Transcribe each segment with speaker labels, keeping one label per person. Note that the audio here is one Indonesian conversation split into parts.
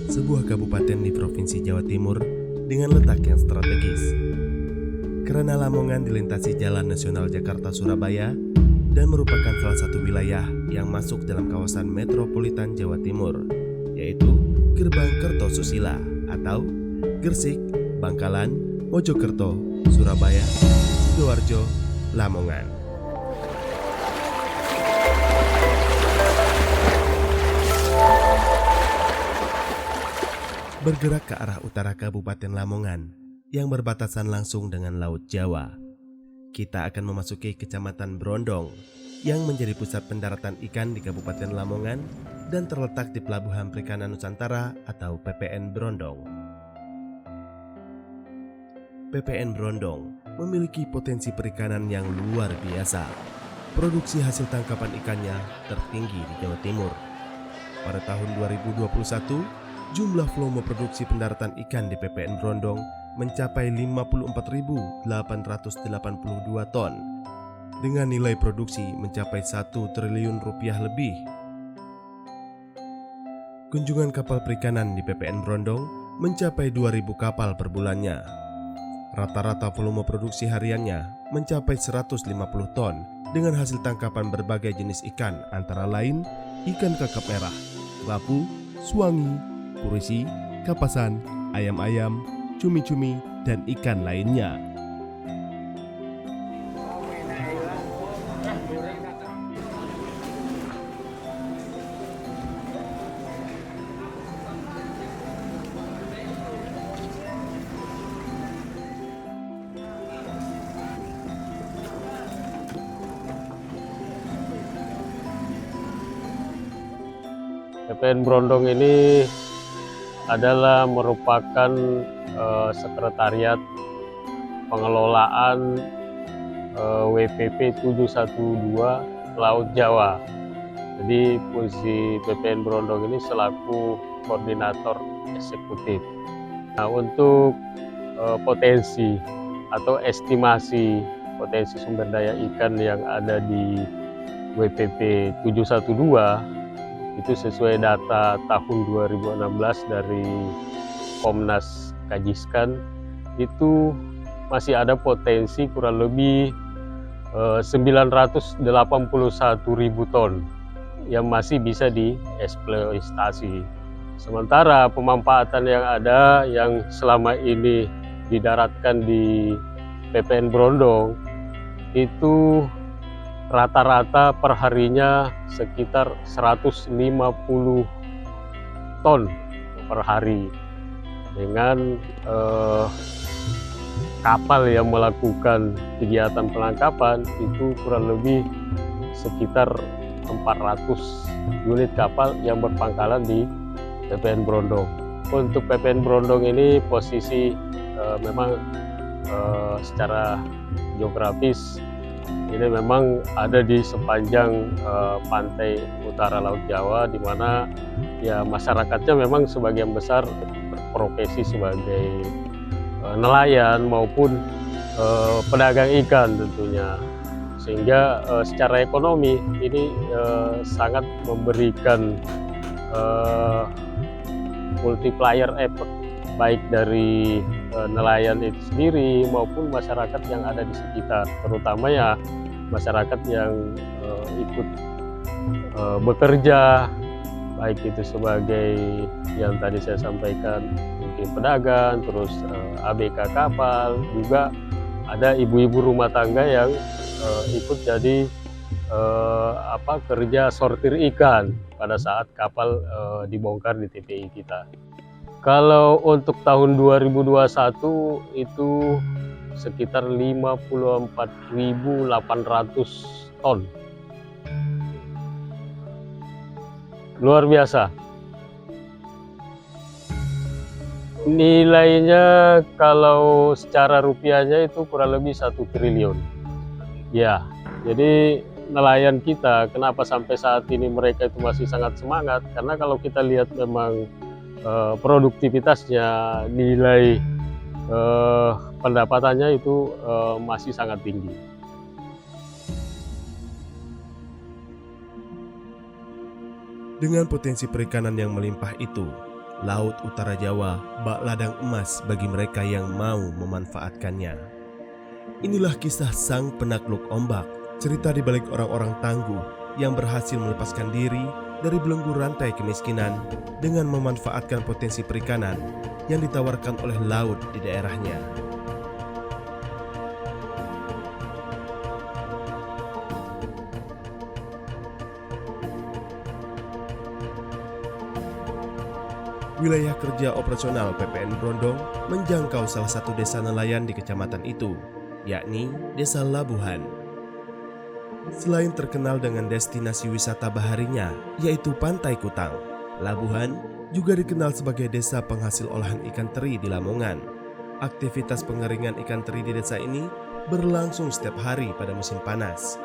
Speaker 1: sebuah kabupaten di Provinsi Jawa Timur dengan letak yang strategis. Karena Lamongan dilintasi Jalan Nasional Jakarta-Surabaya dan merupakan salah satu wilayah yang masuk dalam kawasan metropolitan Jawa Timur, yaitu Gerbang Kertosusila atau Gresik, Bangkalan, Mojokerto, Surabaya, Sidoarjo, Lamongan. Bergerak ke arah utara Kabupaten Lamongan yang berbatasan langsung dengan Laut Jawa, kita akan memasuki Kecamatan Brondong yang menjadi pusat pendaratan ikan di Kabupaten Lamongan dan terletak di Pelabuhan Perikanan Nusantara atau PPN Brondong. PPN Brondong memiliki potensi perikanan yang luar biasa. Produksi hasil tangkapan ikannya tertinggi di Jawa Timur. Pada tahun 2021, jumlah volume produksi pendaratan ikan di PPN Brondong mencapai 54.882 ton dengan nilai produksi mencapai 1 triliun rupiah lebih. Kunjungan kapal perikanan di PPN Brondong mencapai 2.000 kapal per bulannya. Rata-rata volume produksi hariannya mencapai 150 ton dengan hasil tangkapan berbagai jenis ikan antara lain ikan kakap merah, kerapu, suwangi, kurisi, kapasan, ayam-ayam, cumi-cumi, dan ikan lainnya.
Speaker 2: PPN Brondong ini adalah merupakan sekretariat pengelolaan WPP 712 Laut Jawa. Jadi fungsi PPN Brondong ini selaku koordinator eksekutif. Nah, untuk potensi atau estimasi potensi sumber daya ikan yang ada di WPP 712 itu sesuai data tahun 2016 dari Komnas Kajiskan, itu masih ada potensi kurang lebih 981.000 ton yang masih bisa dieksploitasi. Sementara pemanfaatan yang ada yang selama ini didaratkan di PPN Brondong itu rata-rata perharinya sekitar 150 ton per hari dengan kapal yang melakukan kegiatan penangkapan itu kurang lebih sekitar 400 unit kapal yang berpangkalan di PPN Brondong. Untuk PPN Brondong ini posisi memang secara geografis ini memang ada di sepanjang pantai utara Laut Jawa, di mana ya masyarakatnya memang sebagian besar berprofesi sebagai nelayan maupun pedagang ikan tentunya, sehingga secara ekonomi ini sangat memberikan multiplier effect baik dari nelayan itu sendiri maupun masyarakat yang ada di sekitar, terutama ya masyarakat yang ikut bekerja, baik itu sebagai yang tadi saya sampaikan mungkin pedagang, terus ABK kapal, juga ada ibu-ibu rumah tangga yang ikut jadi kerja sortir ikan pada saat kapal dibongkar di TPI kita. Kalau untuk tahun 2021 itu sekitar 54.800 ton. Luar biasa. Nilainya kalau secara rupiahnya itu kurang lebih 1 triliun. Ya, jadi nelayan kita kenapa sampai saat ini mereka itu masih sangat semangat, karena kalau kita lihat memang produktivitasnya, nilai pendapatannya itu masih sangat tinggi.
Speaker 1: Dengan potensi perikanan yang melimpah itu, Laut Utara Jawa bak ladang emas bagi mereka yang mau memanfaatkannya. Inilah kisah sang penakluk ombak, cerita di balik orang-orang tangguh yang berhasil melepaskan diri dari belenggu rantai kemiskinan dengan memanfaatkan potensi perikanan yang ditawarkan oleh laut di daerahnya. Wilayah kerja operasional PPN Brondong menjangkau salah satu desa nelayan di kecamatan itu, yakni Desa Labuhan. Selain terkenal dengan destinasi wisata baharinya, yaitu Pantai Kutang, Labuhan juga dikenal sebagai desa penghasil olahan ikan teri di Lamongan. Aktivitas pengeringan ikan teri di desa ini berlangsung setiap hari pada musim panas.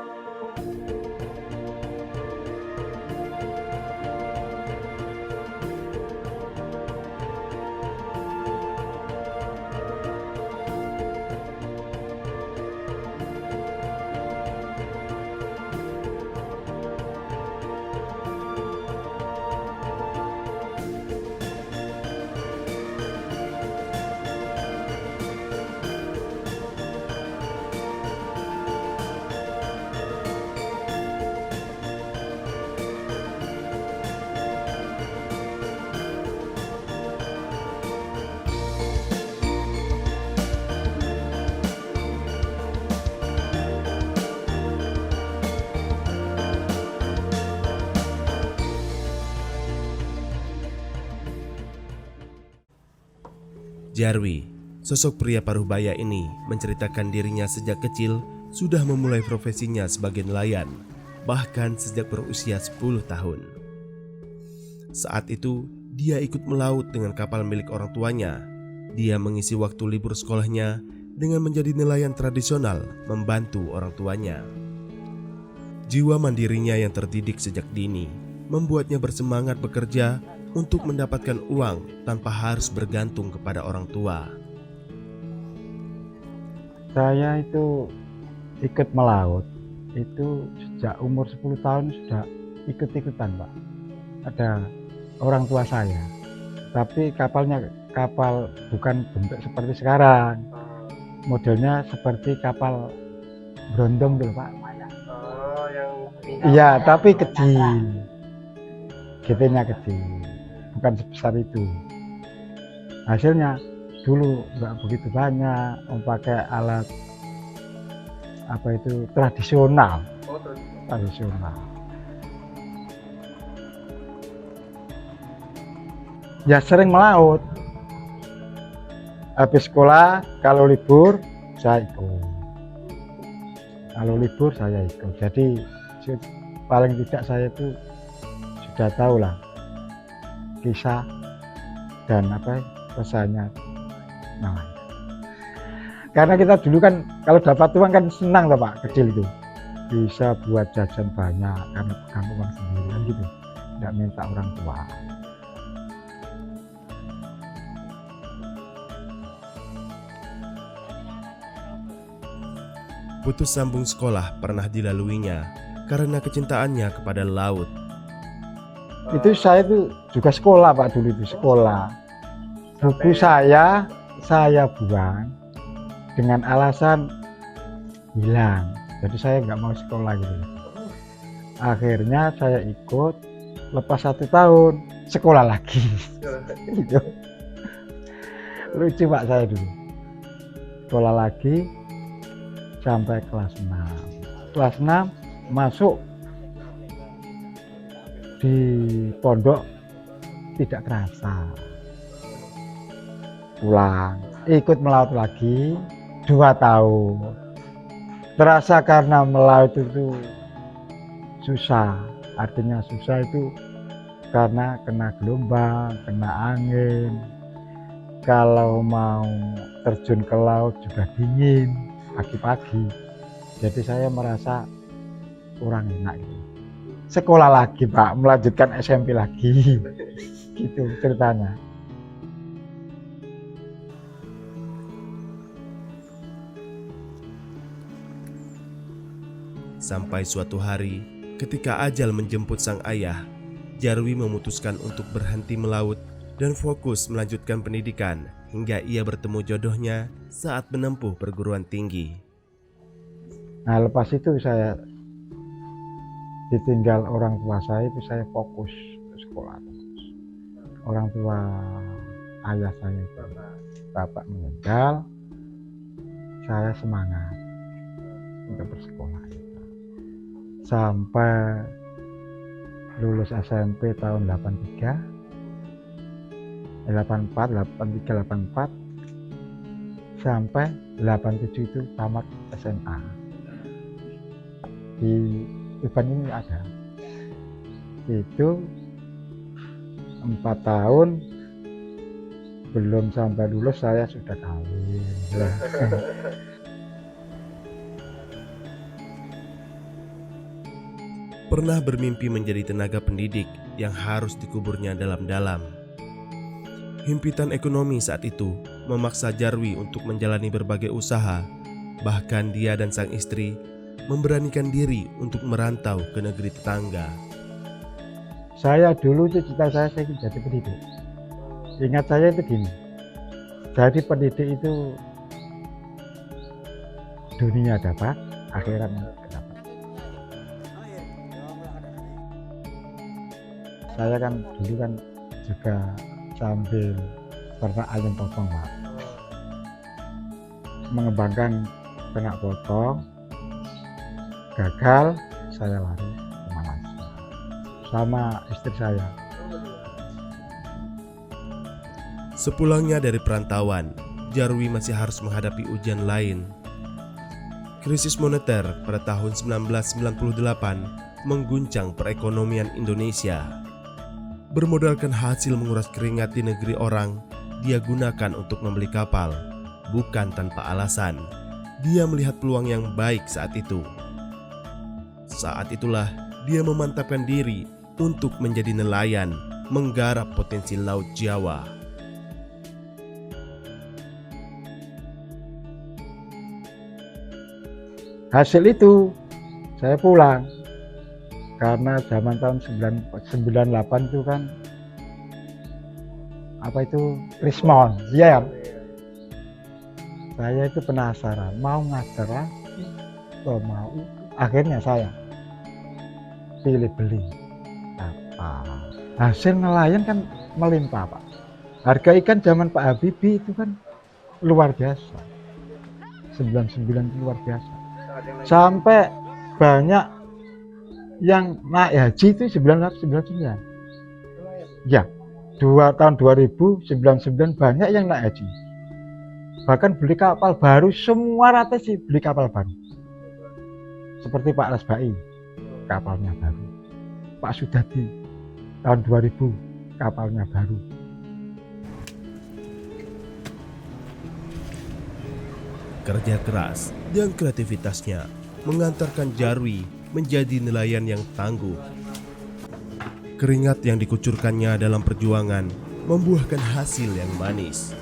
Speaker 1: Jarwi, sosok pria paruh baya ini menceritakan dirinya sejak kecil sudah memulai profesinya sebagai nelayan, bahkan sejak berusia 10 tahun. Saat itu, dia ikut melaut dengan kapal milik orang tuanya. Dia mengisi waktu libur sekolahnya dengan menjadi nelayan tradisional membantu orang tuanya. Jiwa mandirinya yang terdidik sejak dini membuatnya bersemangat bekerja untuk mendapatkan uang tanpa harus bergantung kepada orang tua.
Speaker 3: Saya itu ikut melaut itu sejak umur 10 tahun sudah ikut-ikutan, Pak. Ada orang tua saya, tapi kapalnya kapal bukan bentuk seperti sekarang. Modelnya seperti kapal Brondong dulu, Pak. Iya, tapi kecil. GT-nya kecil. Bukan sebesar itu. Hasilnya dulu nggak begitu banyak, pakai alat apa itu tradisional. Tradisional. Ya sering melaut. Habis sekolah kalau libur saya ikut. Kalau libur saya ikut. Jadi paling tidak saya itu sudah tahu lah kisah dan rasanya nelayan. Karena kita dulu kan kalau dapat uang kan senang loh, Pak, kecil itu bisa buat jajan banyak karena pegang uang sendiri kan gitu, tidak minta orang tua.
Speaker 1: Putus sambung sekolah pernah dilaluinya karena kecintaannya kepada laut.
Speaker 3: Itu saya itu juga sekolah, Pak, dulu itu sekolah. Buku saya buang dengan alasan hilang. Jadi saya nggak mau sekolah gitu. Akhirnya saya ikut, lepas 1 tahun sekolah lagi. Gitu. Lucu, Pak, saya dulu. Sekolah lagi sampai kelas 6. Kelas 6 masuk di pondok tidak kerasa, pulang ikut melaut lagi 2 tahun. Terasa karena melaut itu susah, artinya susah itu karena kena gelombang, kena angin. Kalau mau terjun ke laut juga dingin pagi-pagi, jadi saya merasa kurang enak gitu. Sekolah lagi, Pak, melanjutkan SMP lagi. Gitu ceritanya.
Speaker 1: Sampai suatu hari, ketika ajal menjemput sang ayah, Jarwi memutuskan untuk berhenti melaut dan fokus melanjutkan pendidikan hingga ia bertemu jodohnya saat menempuh perguruan tinggi.
Speaker 3: Nah, lepas itu saya ditinggal orang tua saya, itu saya fokus ke sekolah terus. Orang tua ayah saya itu bapak meninggal, saya semangat untuk bersekolah sampai lulus SMP tahun 83, 84 sampai 87 itu tamat SMA. Di Tuban ini ada. Itu 4 tahun belum sampai lulus saya sudah kawin.
Speaker 1: Pernah bermimpi menjadi tenaga pendidik yang harus dikuburnya dalam-dalam. Himpitan ekonomi saat itu memaksa Jarwi untuk menjalani berbagai usaha. Bahkan dia dan sang istri memberanikan diri untuk merantau ke negeri tetangga.
Speaker 3: Saya dulu itu cita saya jadi pendidik. Ingat saya itu gini, jadi pendidik itu dunia dapat, akhirat dapat. Saya kan dulu kan juga sambil ternak ayam potong, Pak. Mengembangkan ternak potong, gagal, saya lari ke Malaysia sama istri saya.
Speaker 1: Sepulangnya dari perantauan, Jarwi masih harus menghadapi ujian lain. Krisis moneter pada tahun 1998 mengguncang perekonomian Indonesia. Bermodalkan hasil menguras keringat di negeri orang, dia gunakan untuk membeli kapal. Bukan tanpa alasan, dia melihat peluang yang baik saat itu. Saat itulah dia memantapkan diri untuk menjadi nelayan, menggarap potensi Laut Jawa.
Speaker 3: Hasil itu saya pulang karena zaman tahun 98 itu kan apa itu Rismon, ya. Saya itu penasaran mau ngajar lagi atau mau, akhirnya saya pilih beli kapal. Hasil nelayan kan melimpah, Pak. Harga ikan zaman Pak Habibie itu kan luar biasa, 99 itu luar biasa. Sampai banyak yang naik haji itu 1999. Ya, tahun 2099 banyak yang naik haji. Bahkan beli kapal baru, semua rata sih beli kapal baru. Seperti Pak Rasbai, kapalnya baru. Pak Sudadi, tahun 2000, kapalnya baru.
Speaker 1: Kerja keras dan kreativitasnya mengantarkan Jarwi menjadi nelayan yang tangguh. Keringat yang dikucurkannya dalam perjuangan membuahkan hasil yang manis.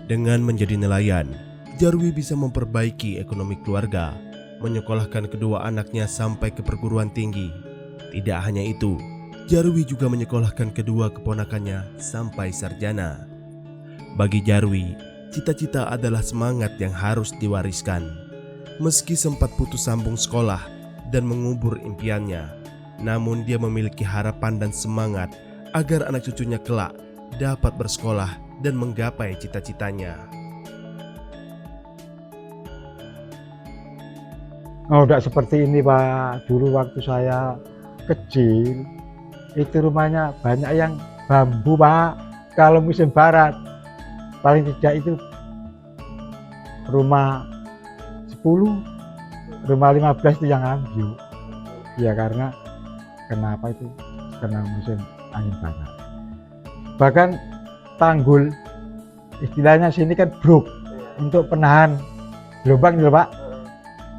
Speaker 1: Dengan menjadi nelayan, Jarwi bisa memperbaiki ekonomi keluarga, menyekolahkan kedua anaknya sampai ke perguruan tinggi. Tidak hanya itu, Jarwi juga menyekolahkan kedua keponakannya sampai sarjana. Bagi Jarwi, cita-cita adalah semangat yang harus diwariskan. Meski sempat putus sambung sekolah dan mengubur impiannya, namun dia memiliki harapan dan semangat agar anak cucunya kelak dapat bersekolah dan menggapai cita-citanya.
Speaker 3: Oh, tidak seperti ini, Pak. Dulu waktu saya kecil, itu rumahnya banyak yang bambu, Pak. Kalau musim barat, paling tidak itu rumah 10, rumah 15 itu yang ambil. Ya karena kenapa itu? Karena musim angin barat. Bahkan tanggul, istilahnya sini kan bruk, untuk penahan gelombang gitu, Pak.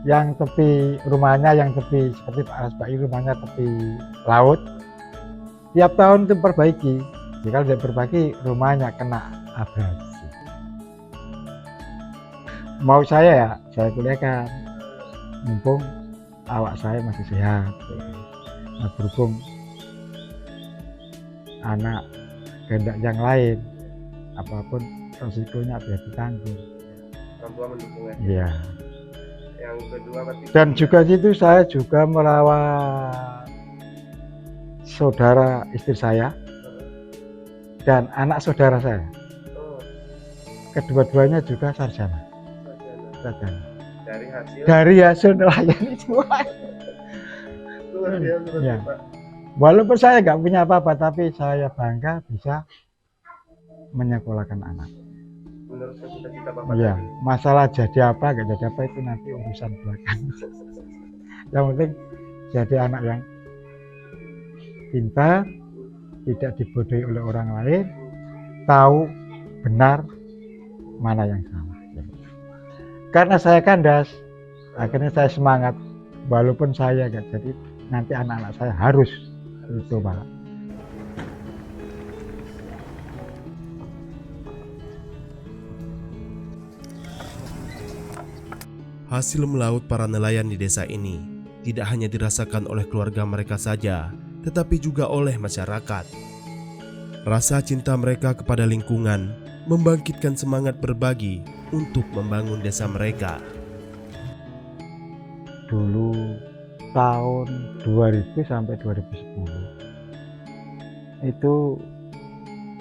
Speaker 3: Yang tepi rumahnya, yang tepi seperti Pak Rasbai, rumahnya tepi laut. Tiap tahun itu perbaiki. Jika tidak perbaiki, rumahnya kena abrasi. Mau saya ya, saya kuliahkan. Mumpung awak saya masih sehat. Nah, berhubung anak kehendak yang lain, apapun resikonya biar ditanggung.
Speaker 1: Orang tua mendukung ya.
Speaker 3: Iya.
Speaker 1: Yang kedua berarti
Speaker 3: Dan juga situ saya juga merawat saudara istri saya dan anak saudara saya.
Speaker 1: oh,
Speaker 3: Kedua-duanya juga sarjana.
Speaker 1: sarjana.
Speaker 3: Sarjana.
Speaker 1: Dari hasil
Speaker 3: Dari hasil nelayan itu.
Speaker 1: luar biasa berarti,
Speaker 3: Ya.
Speaker 1: Pak.
Speaker 3: Walaupun saya nggak punya apa-apa, tapi saya bangga bisa menyekolahkan anak.
Speaker 1: Meneruskan cita-cita Bapak
Speaker 3: Iya,
Speaker 1: tadi.
Speaker 3: masalah jadi apa nggak jadi apa itu nanti urusan belakang. Yang penting jadi anak yang pintar, tidak dibodohi oleh orang lain, tahu benar mana yang salah. Karena saya kandas, akhirnya saya semangat. Walaupun saya nggak jadi, nanti anak-anak saya harus itu, Pak.
Speaker 1: Hasil melaut para nelayan di desa ini tidak hanya dirasakan oleh keluarga mereka saja, tetapi juga oleh masyarakat. Rasa cinta mereka kepada lingkungan membangkitkan semangat berbagi untuk membangun desa mereka.
Speaker 3: Dulu tahun 2000 sampai 2010 itu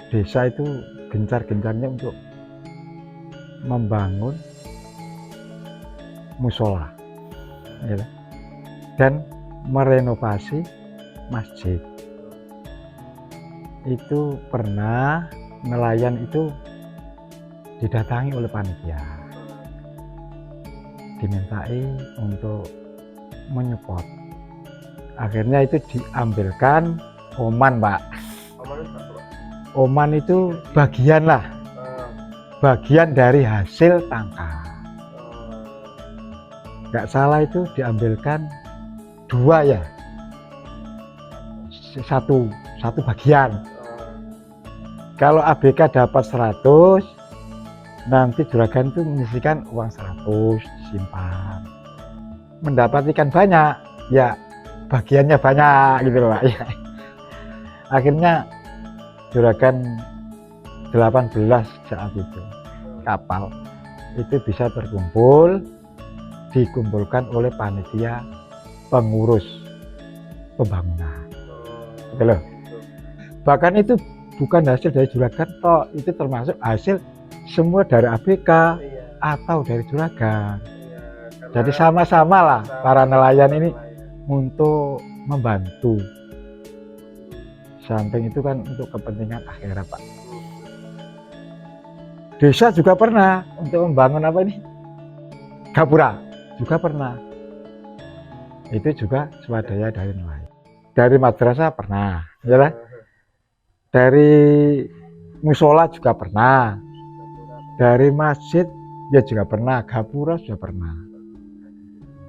Speaker 3: desa itu gencar-gencarnya untuk membangun musola, ya, dan merenovasi masjid. Itu pernah nelayan itu didatangi oleh panitia, dimintai untuk menyupport. Akhirnya itu diambilkan oman, Pak. Oman itu bagian lah, bagian dari hasil tangkap. Nggak salah itu diambilkan 2 ya, satu bagian. Kalau ABK dapat 100, nanti juragan itu menyisihkan uang 100 disimpan. Mendapat ikan banyak, ya bagiannya banyak gitu loh, Pak. Ya. Akhirnya juragan 18 saat itu kapal itu bisa terkumpul, dikumpulkan oleh panitia pengurus pembangunan. Gitu loh. Bahkan itu bukan hasil dari juragan toh, itu termasuk hasil semua dari ABK atau dari juragan. Jadi sama-sama lah para nelayan ini untuk membantu. Samping itu kan untuk kepentingan akhirat, Pak. Desa juga pernah untuk membangun apa ini? Gapura juga pernah. Itu juga swadaya dari nelayan. Dari madrasah pernah, ya lah. Dari musola juga pernah. Dari masjid ya juga pernah, gapura juga pernah.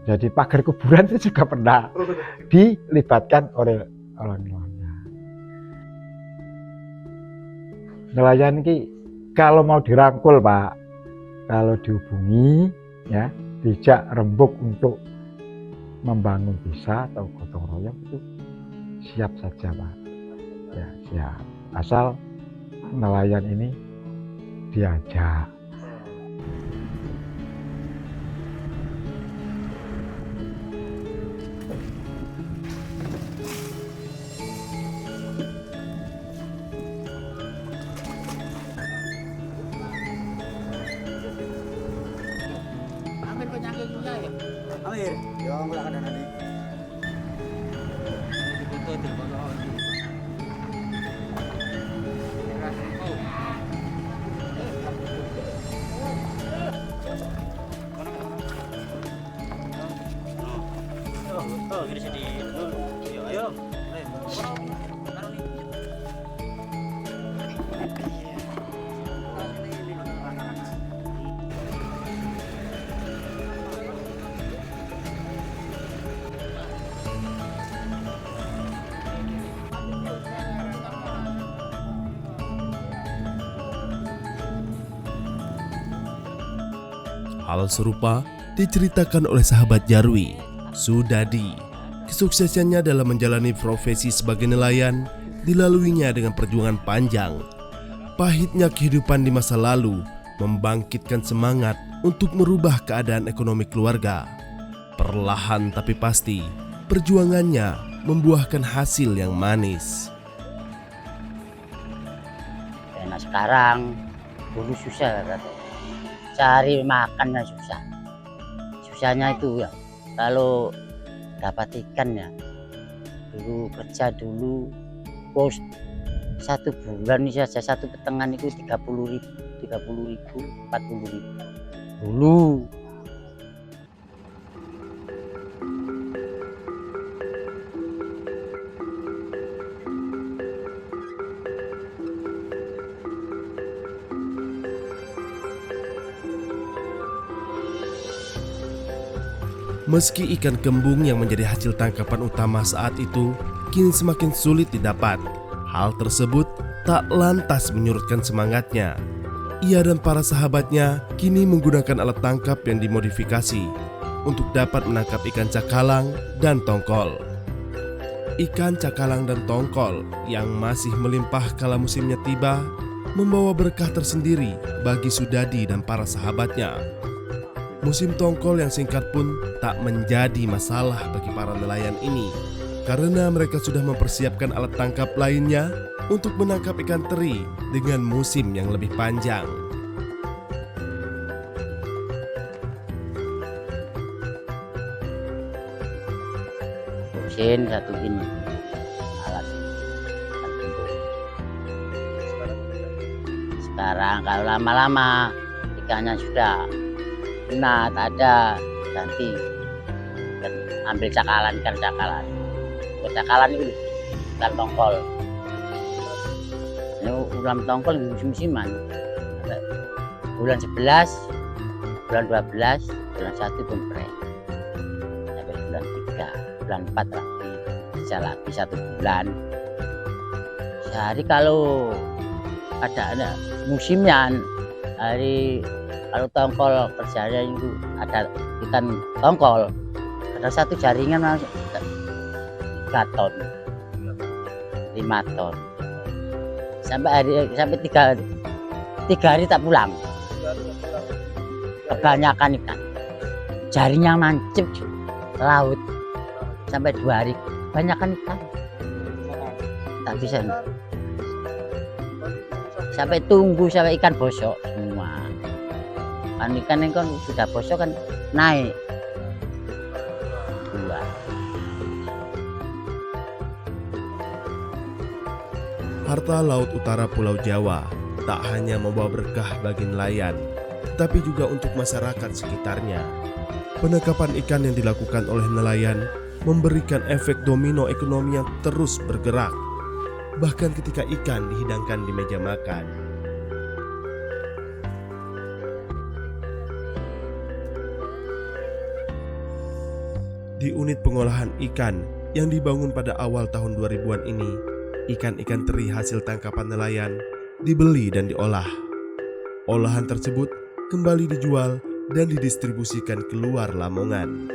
Speaker 3: Jadi pagar kuburan itu juga pernah dilibatkan oleh orang nelayan. Nelayan ini kalau mau dirangkul, Pak, kalau dihubungi ya, dijak rembuk untuk membangun desa atau gotong royong itu siap saja, Pak. Ya, siap. Asal nelayan ini diajak.
Speaker 4: Amir, yo mulai ada nanti. Foto terbang Oh, gini sini dulu. Ayo.
Speaker 1: Hal serupa diceritakan oleh sahabat Jarwi, Sudadi. Kesuksesannya dalam menjalani profesi sebagai nelayan dilaluinya dengan perjuangan panjang. Pahitnya kehidupan di masa lalu membangkitkan semangat untuk merubah keadaan ekonomi keluarga. Perlahan tapi pasti, perjuangannya membuahkan hasil yang manis.
Speaker 5: Enak sekarang, dulu susah katanya. Cari makannya susah. Susahnya itu ya, kalau dapat ikan ya, dulu kerja dulu, bos 1 bulan ini saja 1 petengan itu 30.000, 40.000 dulu.
Speaker 1: Meski ikan kembung yang menjadi hasil tangkapan utama saat itu kini semakin sulit didapat, hal tersebut tak lantas menyurutkan semangatnya. Ia dan para sahabatnya kini menggunakan alat tangkap yang dimodifikasi untuk dapat menangkap ikan cakalang dan tongkol. Ikan cakalang dan tongkol yang masih melimpah kala musimnya tiba membawa berkah tersendiri bagi Sudadi dan para sahabatnya. Musim tongkol yang singkat pun tak menjadi masalah bagi para nelayan ini karena mereka sudah mempersiapkan alat tangkap lainnya untuk menangkap ikan teri dengan musim yang lebih panjang.
Speaker 5: Mesin satu ini alat. Sekarang kalau lama-lama ikannya sudah punah, tak ada, ganti dan ambil cakalan, ikan cakalan. Cakalan itu ikan tongkol. Ini ulam tongkol di musim-musiman. Bulan 11, bulan 12, bulan 1 pun pre. Sampai bulan 3, bulan 4 lagi, bisa lagi 1 bulan. Sehari kalau ada musimnya, hari kalau tongkol kerjanya itu ada ikan tongkol, ada 1 jaringan langsung 3 ton, 5 ton, sampai 3 hari tak pulang. Kebanyakan ikan, jaringnya mancep laut sampai 2 hari, kebanyakan ikan tak bisa. Sampai tunggu sampai ikan bosok semua. Ikan yang kan sudah bosok kan naik 2.
Speaker 1: Harta laut utara Pulau Jawa tak hanya membawa berkah bagi nelayan, tetapi juga untuk masyarakat sekitarnya. Penangkapan ikan yang dilakukan oleh nelayan memberikan efek domino ekonomi yang terus bergerak, bahkan ketika ikan dihidangkan di meja makan. Di unit pengolahan ikan yang dibangun pada awal tahun 2000-an ini, ikan-ikan teri hasil tangkapan nelayan dibeli dan diolah. Olahan tersebut kembali dijual dan didistribusikan keluar Lamongan.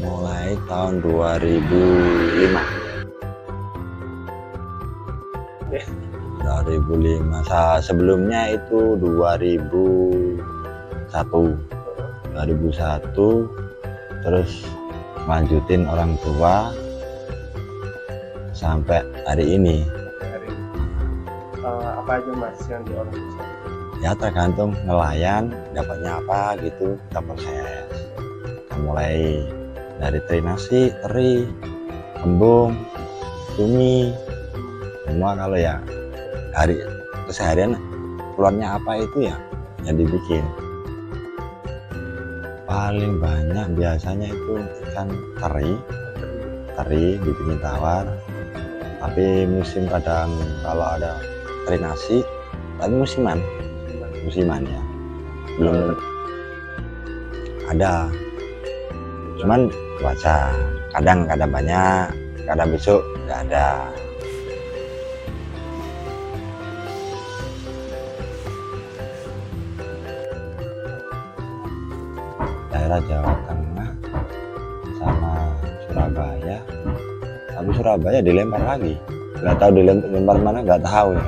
Speaker 6: Mulai tahun 2005. 2005. Sebelumnya itu 2001, terus lanjutin orang tua sampai hari ini.
Speaker 7: Apa aja mas yang diolah?
Speaker 6: Ya tergantung nelayan dapatnya apa gitu, kita proses. Mulai dari teri nasi, teri, kembung, cumi, semua. Kalau ya hari keseharian keluarnya apa itu ya yang dibikin. Paling banyak biasanya itu ikan teri dibikin tawar. Tapi musim kadang kalau ada teri nasi, tapi musiman ya, belum ada. Cuman cuaca, kadang banyak, kadang besok nggak ada. Daerah Jawa Tengah sama Surabaya Surabaya. Tapi Surabaya dilempar lagi. Nggak tahu dilempar mana, nggak tahu ya.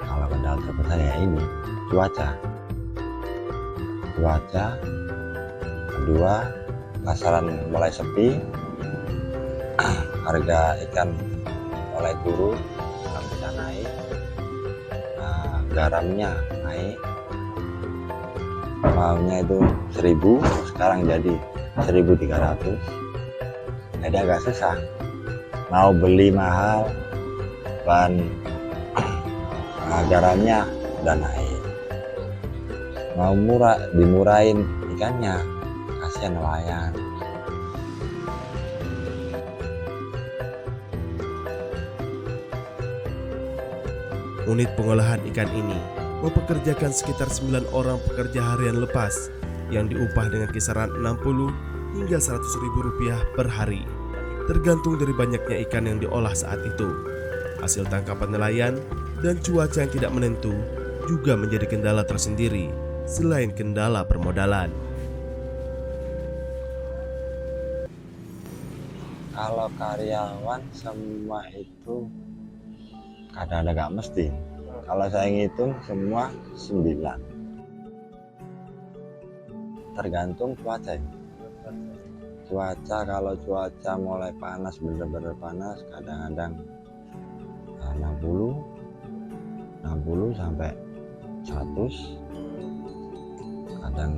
Speaker 6: Kalau kendala terbesar ya ini cuaca. Kedua, pasaran mulai sepi, harga ikan mulai turun, bisa naik, garamnya naik, maunya itu 1.000, sekarang jadi 1.300. Jadi agak susah, mau beli mahal, bahan garamnya udah naik, mau murah dimurahin ikannya, kasihan nelayan.
Speaker 1: Unit pengolahan ikan ini mempekerjakan sekitar 9 orang pekerja harian lepas yang diupah dengan kisaran 60 hingga 100 ribu rupiah per hari, tergantung dari banyaknya ikan yang diolah saat itu. Hasil tangkapan nelayan dan cuaca yang tidak menentu juga menjadi kendala tersendiri selain kendala permodalan.
Speaker 6: Kalau karyawan semua itu kadang-kadang nggak mesti. Kalau saya ngitung semua 9. Tergantung cuaca. Cuaca, kalau cuaca mulai panas, bener-bener panas, kadang-kadang 60 sampai 100. Kadang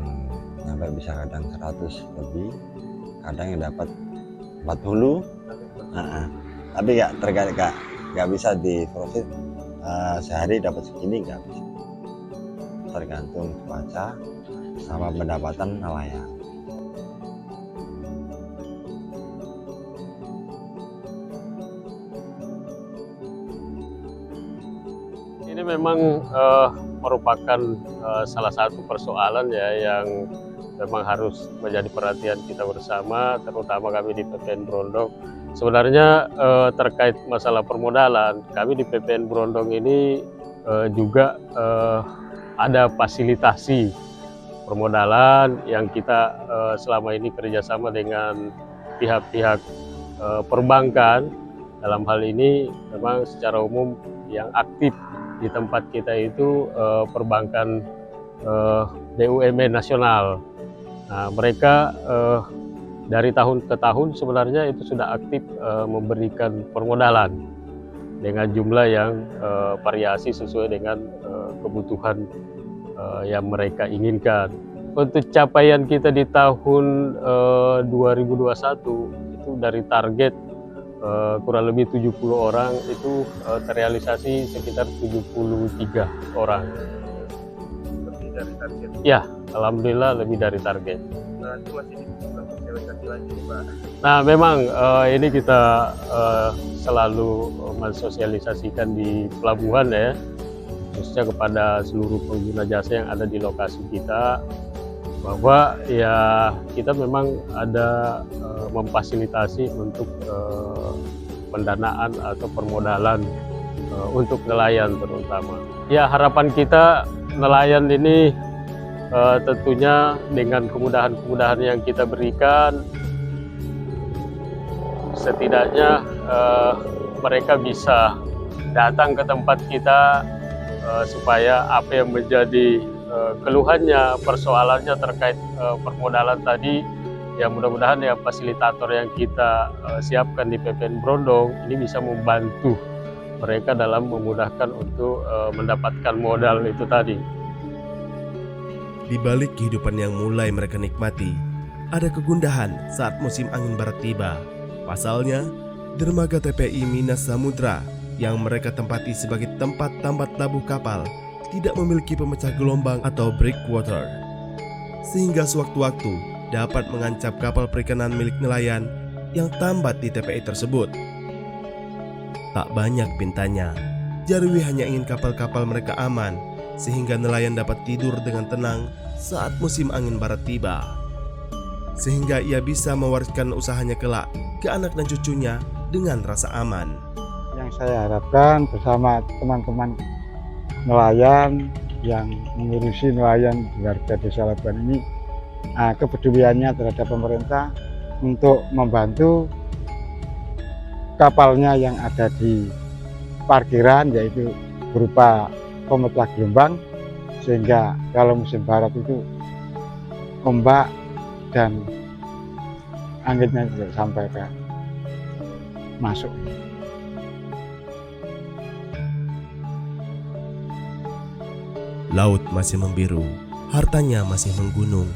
Speaker 6: sampai bisa kadang 100 lebih. Kadang yang dapat 40. Tapi nggak bisa di profit sehari dapat segini, nggak bisa. Tergantung cuaca sama pendapatan nelayan.
Speaker 2: Ini memang merupakan salah satu persoalan ya yang memang harus menjadi perhatian kita bersama, terutama kami di PPN Brondong. Sebenarnya terkait masalah permodalan, kami di PPN Brondong ini juga ada fasilitasi permodalan yang kita selama ini kerjasama dengan pihak-pihak perbankan. Dalam hal ini memang secara umum yang aktif di tempat kita itu perbankan BUMN nasional. Nah, mereka dari tahun ke tahun sebenarnya itu sudah aktif memberikan permodalan dengan jumlah yang variasi sesuai dengan kebutuhan yang mereka inginkan. Untuk capaian kita di tahun 2021 itu dari target kurang lebih 70 orang itu terrealisasi sekitar 73 orang.
Speaker 1: Lebih dari target.
Speaker 2: Ya, alhamdulillah lebih dari target.
Speaker 1: Berarti masih dibutuhkan sosialisasi lagi, Pak.
Speaker 2: Nah, memang ini kita selalu mensosialisasikan di pelabuhan ya, khususnya kepada seluruh pengguna jasa yang ada di lokasi kita, bahwa ya kita memang ada memfasilitasi untuk pendanaan atau permodalan untuk nelayan terutama. Ya, harapan kita nelayan ini tentunya dengan kemudahan-kemudahan yang kita berikan, setidaknya mereka bisa datang ke tempat kita supaya apa yang menjadi keluhannya, persoalannya terkait permodalan tadi, ya mudah-mudahan ya fasilitator yang kita siapkan di PPN Brondong ini bisa membantu mereka dalam memudahkan untuk mendapatkan modal itu tadi.
Speaker 1: Di balik kehidupan yang mulai mereka nikmati, ada kegundahan saat musim angin barat tiba. Pasalnya, dermaga TPI Minas Samudra yang mereka tempati sebagai tempat tambat tabuh kapal tidak memiliki pemecah gelombang atau breakwater, sehingga sewaktu-waktu dapat mengancam kapal perikanan milik nelayan yang tambat di TPI tersebut. Tak banyak pintanya, Jarwi hanya ingin kapal-kapal mereka aman, sehingga nelayan dapat tidur dengan tenang saat musim angin barat tiba, sehingga ia bisa mewariskan usahanya kelak ke anak dan cucunya dengan rasa aman.
Speaker 3: Yang saya harapkan bersama teman-teman nelayan yang mengurusi nelayan di warga Desa Labuan ini kepeduliannya terhadap pemerintah untuk membantu kapalnya yang ada di parkiran, yaitu berupa pemecah gelombang, sehingga kalau musim barat itu ombak dan anginnya tidak sampai ke masuk.
Speaker 1: Laut masih membiru, hartanya masih menggunung,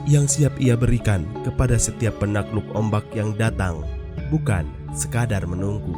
Speaker 1: yang siap ia berikan kepada setiap penakluk ombak yang datang, bukan sekadar menunggu.